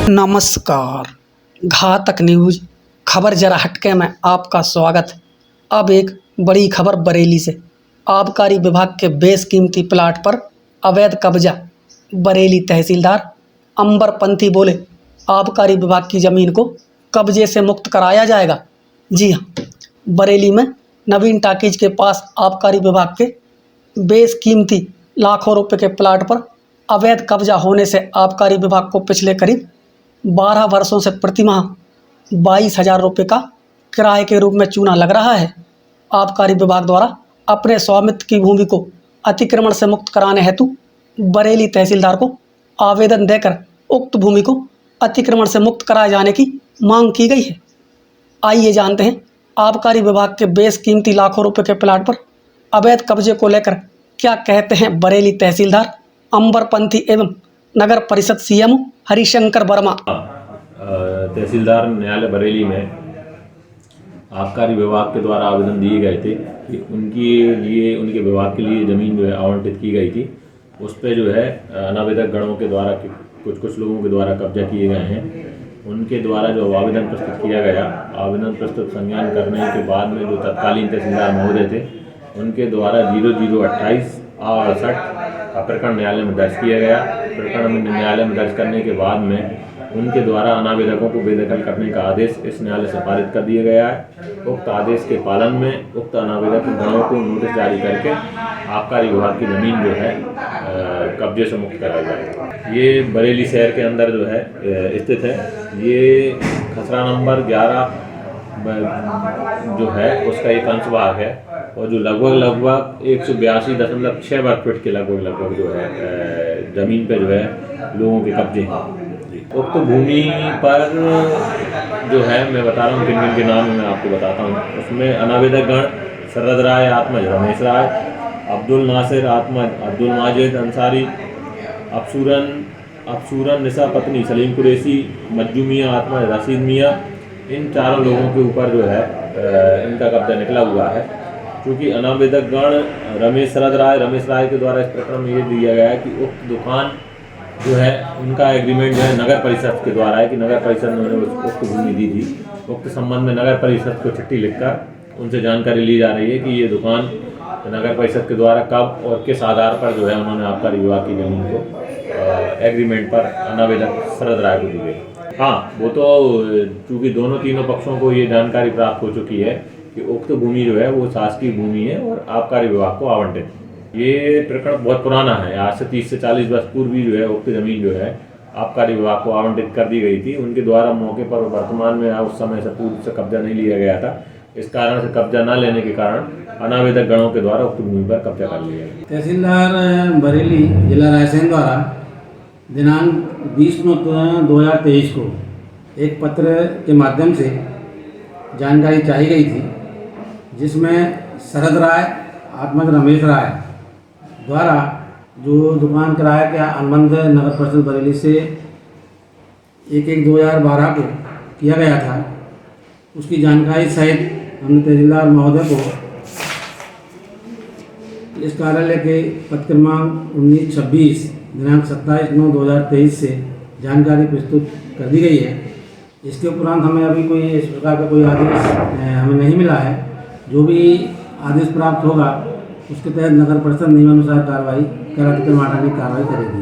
नमस्कार। घातक न्यूज खबर जरा हटके में आपका स्वागत है। अब एक बड़ी खबर बरेली से। आबकारी विभाग के बेशकीमती प्लाट पर अवैध कब्जा। बरेली तहसीलदार अंबर पंथी बोले, आबकारी विभाग की जमीन को कब्जे से मुक्त कराया जाएगा। जी हाँ, बरेली में नवीन टाकीज के पास आबकारी विभाग के बेशकीमती लाखों रुपए के प्लाट पर अवैध कब्जा होने से आबकारी विभाग को पिछले करीब 12 वर्षों से प्रतिमाह 22,000 रुपये का किराए के रूप में चूना लग रहा है। आबकारी विभाग द्वारा अपने स्वामित्व की भूमि को अतिक्रमण से मुक्त कराने हेतु बरेली तहसीलदार को आवेदन देकर उक्त भूमि को अतिक्रमण से मुक्त कराए जाने की मांग की गई है। आइए जानते हैं आबकारी विभाग के बेशकीमती लाखों रुपए के प्लाट पर अवैध कब्जे को लेकर क्या कहते हैं बरेली तहसीलदार अंबर पंथी एवं नगर परिषद सीएमओ हरिशंकर वर्मा। तहसीलदार न्यायालय बरेली में आबकारी विभाग के द्वारा आवेदन दिए गए थे कि उनके विभाग के लिए ज़मीन जो है आवंटित की गई थी। उस पर जो है अनावेदक गणों के द्वारा कुछ लोगों के द्वारा कब्जा किए गए हैं। उनके द्वारा जो आवेदन प्रस्तुत किया गया, आवेदन प्रस्तुत संज्ञान करने के बाद में जो तत्कालीन तहसीलदार महोदय थे उनके द्वारा 0028/68 का प्रकरण न्यायालय में दर्ज किया गया। प्रकरण में न्यायालय में दर्ज करने के बाद में उनके द्वारा अनावेदकों को बेदखल करने का आदेश इस न्यायालय से पारित कर दिया गया है। उक्त आदेश के पालन में उक्त अनावेदक गणों को नोटिस जारी करके आबकारी विभाग की ज़मीन जो है कब्जे से मुक्त कराई जाएगी। ये बरेली शहर के अंदर जो है स्थित है। ये खसरा नंबर 11 जो है उसका एक अंश भाग है और जो लगभग 182.6 वर्ग फीट के लगभग जो है ज़मीन पे जो है लोगों के कब्जे हैं। उक्त भूमि पर जो है मैं बता रहा हूँ किन किन के नाम मैं आपको बताता हूँ। उसमें अनावेदक गण शरद राय आत्मज रमेश राय, अब्दुल नासिर आत्मज अब्दुल माजिद अंसारी, अफसूरन निसा पत्नी सलीम कुरैशी, मज्जू मियाँ आत्मज रशीद मियाँ। इन चारों लोगों के ऊपर जो है इनका कब्जा निकला हुआ है। क्योंकि अनावेदक गण रमेश राय के द्वारा इस प्रकरण में ये दिया गया है कि उक्त दुकान जो है उनका एग्रीमेंट जो है नगर परिषद के द्वारा है कि नगर परिषद ने उन्हें उक्त भूमि दी थी। उक्त संबंध में नगर परिषद को चिट्ठी लिखकर उनसे जानकारी ली जा रही है कि ये दुकान नगर परिषद के द्वारा कब और किस आधार पर जो है उन्होंने आबकारी विभाग की जमीन को एग्रीमेंट पर अनावेदक शरद राय को दी गई। हाँ, वो तो चूँकि तीनों पक्षों को ये जानकारी प्राप्त हो चुकी है कि उक्त भूमि जो है वो शासकीय भूमि है और आबकारी विभाग को आवंटित। ये प्रकरण बहुत पुराना है। आज से 30 से 40 वर्ष पूर्व भी जो है उक्त जमीन जो है आबकारी विभाग को आवंटित कर दी गई थी। उनके द्वारा मौके पर वर्तमान में उस समय से पूर्व से कब्जा नहीं लिया गया था। इस कारण से कब्जा न लेने के कारण अनावेदक गणों के द्वारा उक्त भूमि पर कब्जा कर लिया गया। तहसीलदार बरेली जिला रायसेन द्वारा दिनांक 20/9/2023 को एक पत्र के माध्यम से जानकारी चाहिए गई थी, जिसमें शरद राय आत्मज रमेश राय द्वारा जो दुकान किराया के अनुबंध नगर परिषद बरेली से 1/1/2012 को किया गया था, उसकी जानकारी सहित हमने तहसीलदार महोदय को इस कार्यालय के पत्र क्रमांक 1926 दिनांक 27/9/2023 से जानकारी प्रस्तुत कर दी गई है। इसके उपरांत हमें अभी कोई इस प्रकार का कोई आदेश हमें नहीं मिला है। जो भी आदेश प्राप्त होगा उसके तहत नगर परिषद नियमानुसार कार्रवाई कर अतिक्रमण हटाने की कार्रवाई करेगी।